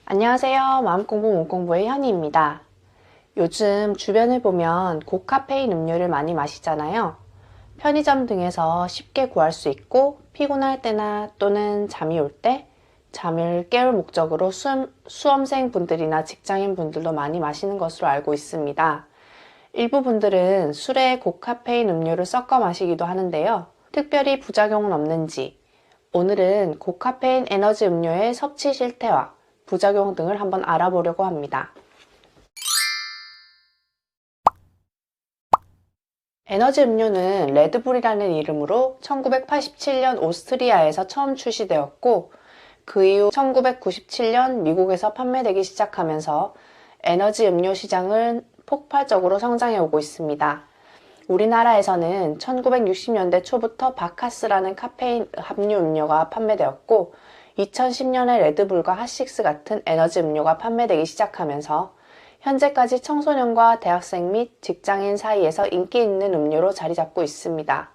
안녕하세요. 마음공부 몸공부의 현이입니다. 요즘 주변을 보면 고카페인 음료를 많이 마시잖아요. 편의점 등에서 쉽게 구할 수 있고 피곤할 때나 또는 잠이 올 때 잠을 깨울 목적으로 수험생 분들이나 직장인 분들도 많이 마시는 것으로 알고 있습니다. 일부 분들은 술에 고카페인 음료를 섞어 마시기도 하는데요. 특별히 부작용은 없는지 오늘은 고카페인 에너지 음료의 섭취 실태와 부작용 등을 한번 알아보려고 합니다. 에너지 음료는 레드불이라는 이름으로 1987년 오스트리아에서 처음 출시되었고 그 이후 1997년 미국에서 판매되기 시작하면서 에너지 음료 시장은 폭발적으로 성장해 오고 있습니다. 우리나라에서는 1960년대 초부터 바카스라는 카페인 함유 음료가 판매되었고 2010년에 레드불과 핫식스 같은 에너지 음료가 판매되기 시작하면서 현재까지 청소년과 대학생 및 직장인 사이에서 인기 있는 음료로 자리 잡고 있습니다.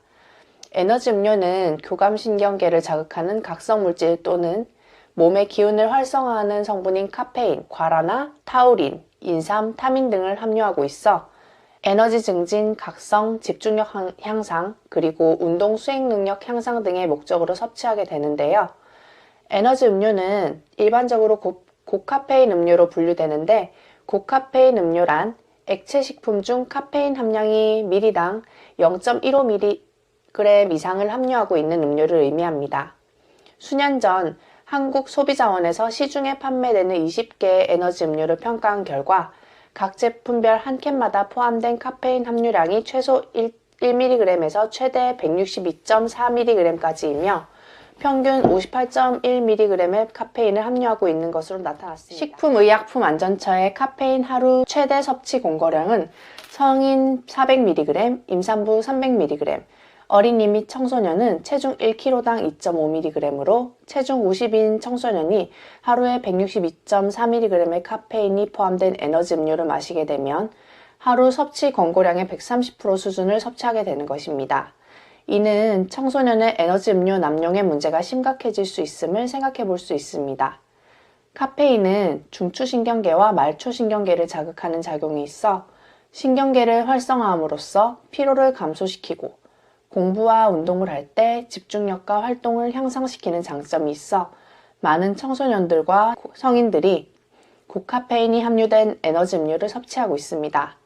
에너지 음료는 교감신경계를 자극하는 각성물질 또는 몸의 기운을 활성화하는 성분인 카페인, 과라나 타우린, 인삼, 타민 등을 함유하고 있어 에너지 증진, 각성, 집중력 향상, 그리고 운동 수행 능력 향상 등의 목적으로 섭취하게 되는데요. 에너지 음료는 일반적으로 고카페인 음료로 분류되는데 고카페인 음료란 액체 식품 중 카페인 함량이 미리당 0.15mg 이상을 함유하고 있는 음료를 의미합니다. 수년 전 한국 소비자원에서 시중에 판매되는 20개의 에너지 음료를 평가한 결과 각 제품별 한 캔마다 포함된 카페인 함유량이 최소 1mg에서 최대 162.4mg까지이며 평균 58.1mg의 카페인을 함유하고 있는 것으로 나타났습니다. 식품의약품안전처의 카페인 하루 최대 섭취 공고량은 성인 400mg, 임산부 300mg, 어린이 및 청소년은 체중 1kg당 2.5mg으로 체중 50인 청소년이 하루에 162.4mg의 카페인이 포함된 에너지 음료를 마시게 되면 하루 섭취 권고량의 130% 수준을 섭취하게 되는 것입니다. 이는 청소년의 에너지 음료 남용의 문제가 심각해질 수 있음을 생각해 볼 수 있습니다. 카페인은 중추신경계와 말초신경계를 자극하는 작용이 있어 신경계를 활성화함으로써 피로를 감소시키고 공부와 운동을 할 때 집중력과 활동을 향상시키는 장점이 있어 많은 청소년들과 성인들이 고카페인이 함유된 에너지 음료를 섭취하고 있습니다.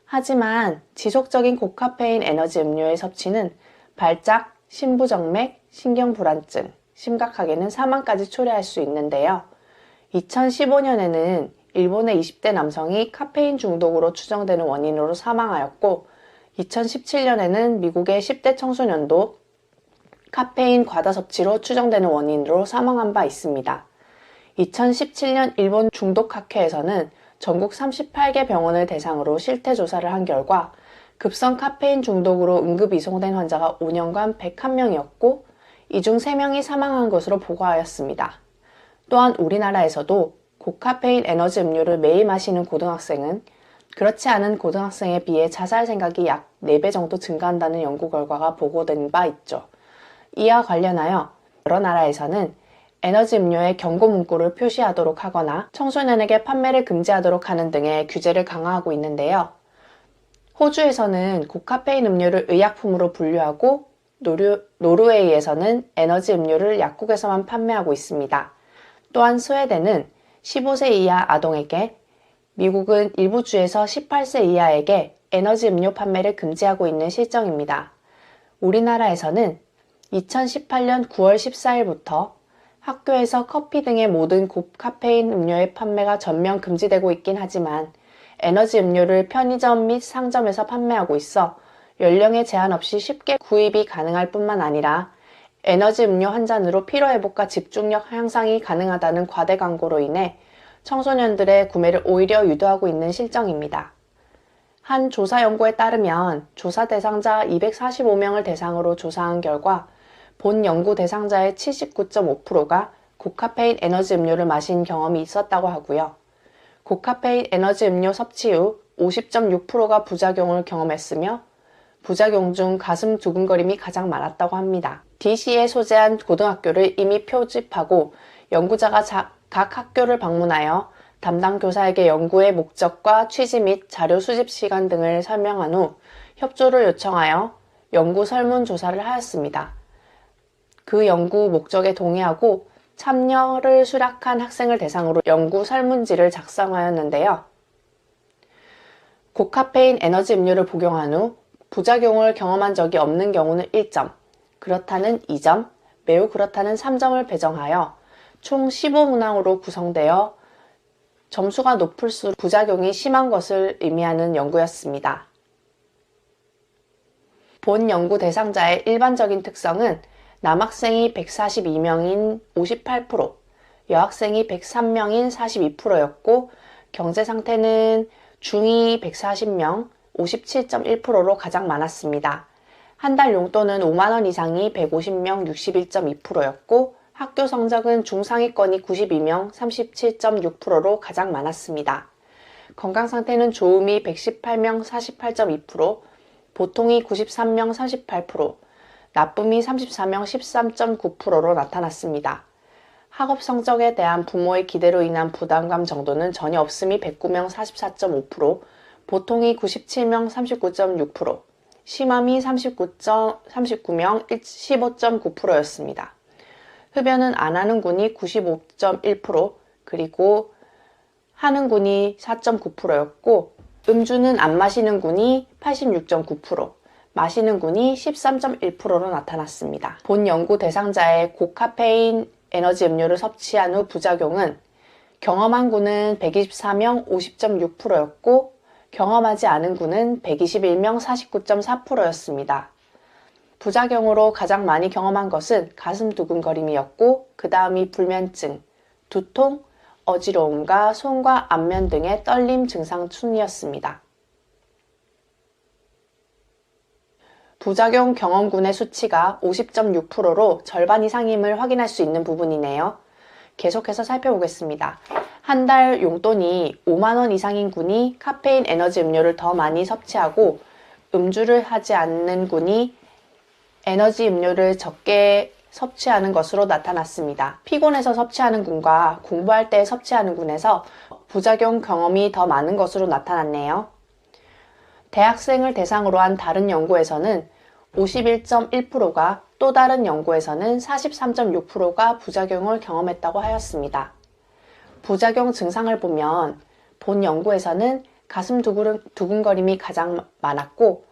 하지만 지속적인 고카페인 에너지 음료의 섭취는 발작, 심부정맥, 신경불안증, 심각하게는 사망까지 초래할 수 있는데요. 2015년에는 일본의 20대 남성이 카페인 중독으로 추정되는 원인으로 사망하였고 2017년에는 미국의 10대 청소년도 카페인 과다 섭취로 추정되는 원인으로 사망한 바 있습니다. 2017년 일본 중독학회에서는 전국 38개 병원을 대상으로 실태조사를 한 결과 급성 카페인 중독으로 응급 이송된 환자가 5년간 101명이었고 이 중 3명이 사망한 것으로 보고하였습니다. 또한 우리나라에서도 고카페인 에너지 음료를 매일 마시는 고등학생은 그렇지 않은 고등학생에 비해 자살 생각이 약 4배 정도 증가한다는 연구 결과가 보고된 바 있죠. 이와 관련하여 여러 나라에서는 에너지 음료에 경고 문구를 표시하도록 하거나 청소년에게 판매를 금지하도록 하는 등의 규제를 강화하고 있는데요. 호주에서는 고카페인 음료를 의약품으로 분류하고 노르웨이에서는 에너지 음료를 약국에서만 판매하고 있습니다. 또한 스웨덴은 15세 이하 아동에게, 미국은 일부 주에서 18세 이하에게 에너지 음료 판매를 금지하고 있는 실정입니다. 우리나라에서는 2018년 9월 14일부터 학교에서 커피 등의 모든 고카페인 음료의 판매가 전면 금지되고 있긴 하지만 에너지 음료를 편의점 및 상점에서 판매하고 있어 연령에 제한 없이 쉽게 구입이 가능할 뿐만 아니라 에너지 음료 한 잔으로 피로회복과 집중력 향상이 가능하다는 과대 광고로 인해 청소년들의 구매를 오히려 유도하고 있는 실정입니다. 한 조사 연구에 따르면 조사 대상자 245명을 대상으로 조사한 결과 본 연구 대상자의 79.5%가 고카페인 에너지 음료를 마신 경험이 있었다고 하고요. 고카페인 에너지 음료 섭취 후 50.6%가 부작용을 경험했으며 부작용 중 가슴 두근거림이 가장 많았다고 합니다. DC에 소재한 고등학교를 이미 표집하고 연구자가 각 학교를 방문하여 담당 교사에게 연구의 목적과 취지 및 자료 수집 시간 등을 설명한 후 협조를 요청하여 연구 설문조사를 하였습니다. 그 연구 목적에 동의하고 참여를 수락한 학생을 대상으로 연구 설문지를 작성하였는데요. 고카페인 에너지 음료를 복용한 후 부작용을 경험한 적이 없는 경우는 1점, 그렇다는 2점, 매우 그렇다는 3점을 배정하여 총 15문항으로 구성되어 점수가 높을수록 부작용이 심한 것을 의미하는 연구였습니다. 본 연구 대상자의 일반적인 특성은 남학생이 142명인 58%, 여학생이 103명인 42%였고 경제 상태는 중2 140명, 57.1%로 가장 많았습니다. 한 달 용돈은 5만원 이상이 150명, 61.2%였고 학교 성적은 중상위권이 92명, 37.6%로 가장 많았습니다. 건강 상태는 좋음이 118명, 48.2%, 보통이 93명, 38%, 나쁨이 34명, 13.9%로 나타났습니다. 학업 성적에 대한 부모의 기대로 인한 부담감 정도는 전혀 없음이 109명, 44.5%, 보통이 97명, 39.6%, 심함이 39명, 15.9%였습니다. 흡연은 안 하는 군이 95.1%, 그리고 하는 군이 4.9%였고 음주는 안 마시는 군이 86.9%, 마시는 군이 13.1%로 나타났습니다. 본 연구 대상자의 고카페인 에너지 음료를 섭취한 후 부작용은 경험한 군은 124명 50.6%였고 경험하지 않은 군은 121명 49.4%였습니다. 부작용으로 가장 많이 경험한 것은 가슴 두근거림이었고 그 다음이 불면증, 두통, 어지러움과 손과 안면 등의 떨림 증상 순이었습니다. 부작용 경험군의 수치가 50.6%로 절반 이상임을 확인할 수 있는 부분이네요. 계속해서 살펴보겠습니다. 한 달 용돈이 5만원 이상인 군이 카페인 에너지 음료를 더 많이 섭취하고 음주를 하지 않는 군이 에너지 음료를 적게 섭취하는 것으로 나타났습니다. 피곤해서 섭취하는 군과 공부할 때 섭취하는 군에서 부작용 경험이 더 많은 것으로 나타났네요. 대학생을 대상으로 한 다른 연구에서는 51.1%가 또 다른 연구에서는 43.6%가 부작용을 경험했다고 하였습니다. 부작용 증상을 보면 본 연구에서는 가슴 두근거림이 가장 많았고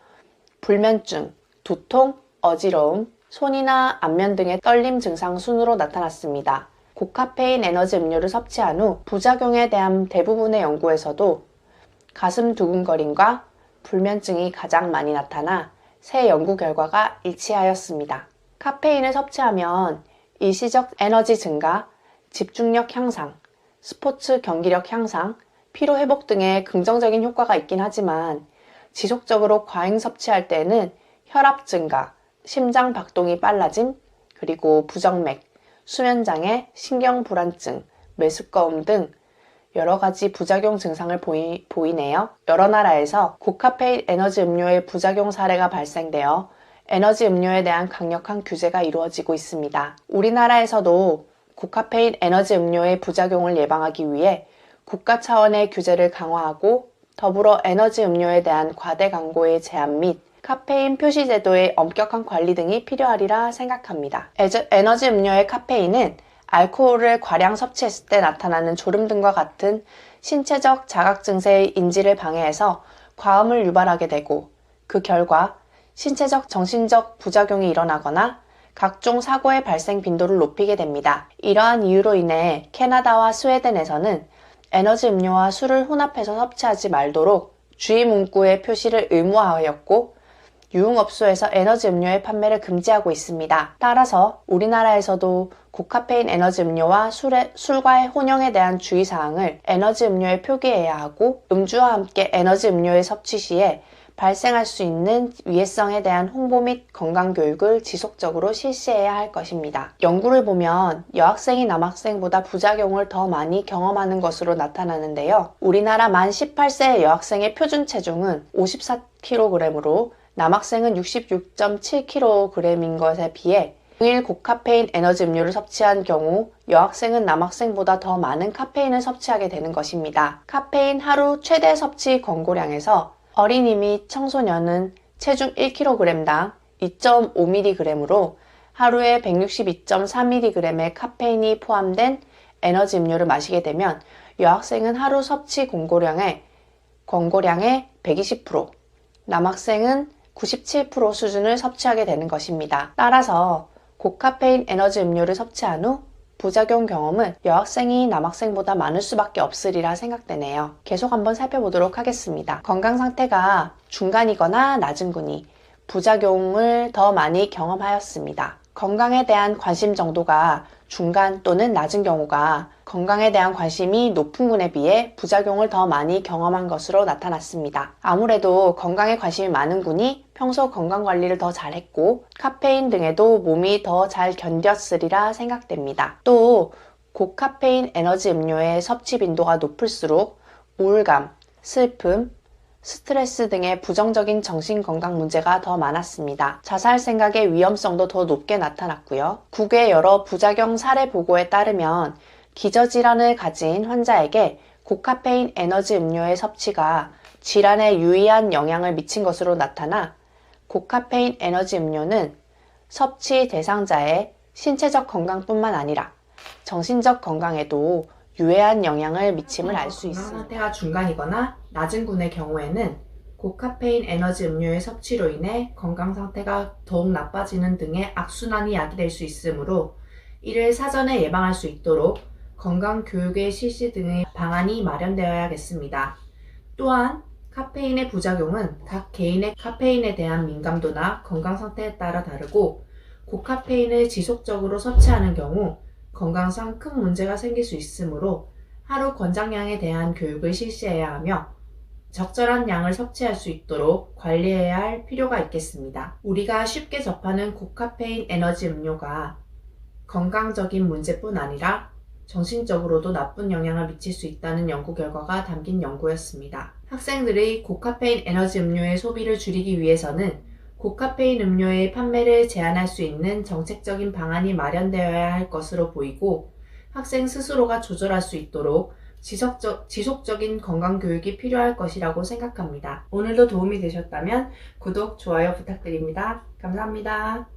불면증, 두통, 어지러움, 손이나 안면 등의 떨림 증상 순으로 나타났습니다. 고카페인 에너지 음료를 섭취한 후 부작용에 대한 대부분의 연구에서도 가슴 두근거림과 불면증이 가장 많이 나타나 새 연구 결과가 일치하였습니다. 카페인을 섭취하면 일시적 에너지 증가, 집중력 향상, 스포츠 경기력 향상, 피로 회복 등의 긍정적인 효과가 있긴 하지만 지속적으로 과잉 섭취할 때는 혈압 증가, 심장 박동이 빨라짐, 그리고 부정맥, 수면장애, 신경불안증, 메스꺼움 등 여러 가지 부작용 증상을 보이네요. 여러 나라에서 고카페인 에너지 음료의 부작용 사례가 발생되어 에너지 음료에 대한 강력한 규제가 이루어지고 있습니다. 우리나라에서도 고카페인 에너지 음료의 부작용을 예방하기 위해 국가 차원의 규제를 강화하고 더불어 에너지 음료에 대한 과대 광고의 제한 및 카페인 표시 제도의 엄격한 관리 등이 필요하리라 생각합니다. 에너지 음료의 카페인은 알코올을 과량 섭취했을 때 나타나는 졸음 등과 같은 신체적 자각 증세의 인지를 방해해서 과음을 유발하게 되고 그 결과 신체적 정신적 부작용이 일어나거나 각종 사고의 발생 빈도를 높이게 됩니다. 이러한 이유로 인해 캐나다와 스웨덴에서는 에너지 음료와 술을 혼합해서 섭취하지 말도록 주의 문구의 표시를 의무화하였고 유흥업소에서 에너지 음료의 판매를 금지하고 있습니다. 따라서 우리나라에서도 고카페인 에너지 음료와 술과의 혼용에 대한 주의사항을 에너지 음료에 표기해야 하고 음주와 함께 에너지 음료의 섭취 시에 발생할 수 있는 위해성에 대한 홍보 및 건강교육을 지속적으로 실시해야 할 것입니다. 연구를 보면 여학생이 남학생보다 부작용을 더 많이 경험하는 것으로 나타나는데요. 우리나라 만 18세 여학생의 표준 체중은 54kg으로 남학생은 66.7kg인 것에 비해 동일 고카페인 에너지 음료를 섭취한 경우 여학생은 남학생보다 더 많은 카페인을 섭취하게 되는 것입니다. 카페인 하루 최대 섭취 권고량에서 어린이 및 청소년은 체중 1kg당 2.5mg으로 하루에 162.4mg의 카페인이 포함된 에너지 음료를 마시게 되면 여학생은 하루 섭취 권고량의 120%, 남학생은 97% 수준을 섭취하게 되는 것입니다. 따라서 고카페인 에너지 음료를 섭취한 후 부작용 경험은 여학생이 남학생보다 많을 수밖에 없으리라 생각되네요. 계속 한번 살펴보도록 하겠습니다. 건강 상태가 중간이거나 낮은 군이 부작용을 더 많이 경험하였습니다. 건강에 대한 관심 정도가 중간 또는 낮은 경우가 건강에 대한 관심이 높은 군에 비해 부작용을 더 많이 경험한 것으로 나타났습니다. 아무래도 건강에 관심이 많은 군이 평소 건강관리를 더 잘했고 카페인 등에도 몸이 더 잘 견뎠으리라 생각됩니다. 또 고카페인 에너지 음료의 섭취 빈도가 높을수록 우울감, 슬픔, 스트레스 등의 부정적인 정신건강 문제가 더 많았습니다. 자살 생각의 위험성도 더 높게 나타났고요. 국외 여러 부작용 사례 보고에 따르면 기저질환을 가진 환자에게 고카페인 에너지 음료의 섭취가 질환에 유의한 영향을 미친 것으로 나타나 고카페인 에너지 음료는 섭취 대상자의 신체적 건강뿐만 아니라 정신적 건강에도 유해한 영향을 미침을 알 수 있습니다. 건강 상태가 중간이거나 낮은 군의 경우에는 고카페인 에너지 음료의 섭취로 인해 건강 상태가 더욱 나빠지는 등의 악순환이 야기될 수 있으므로 이를 사전에 예방할 수 있도록 건강 교육의 실시 등의 방안이 마련되어야겠습니다. 또한 카페인의 부작용은 각 개인의 카페인에 대한 민감도나 건강 상태에 따라 다르고 고카페인을 지속적으로 섭취하는 경우 건강상 큰 문제가 생길 수 있으므로 하루 권장량에 대한 교육을 실시해야 하며 적절한 양을 섭취할 수 있도록 관리해야 할 필요가 있겠습니다. 우리가 쉽게 접하는 고카페인 에너지 음료가 건강적인 문제뿐 아니라 정신적으로도 나쁜 영향을 미칠 수 있다는 연구 결과가 담긴 연구였습니다. 학생들의 고카페인 에너지 음료의 소비를 줄이기 위해서는 고카페인 음료의 판매를 제한할 수 있는 정책적인 방안이 마련되어야 할 것으로 보이고 학생 스스로가 조절할 수 있도록 지속적인 건강교육이 필요할 것이라고 생각합니다. 오늘도 도움이 되셨다면 구독, 좋아요 부탁드립니다. 감사합니다.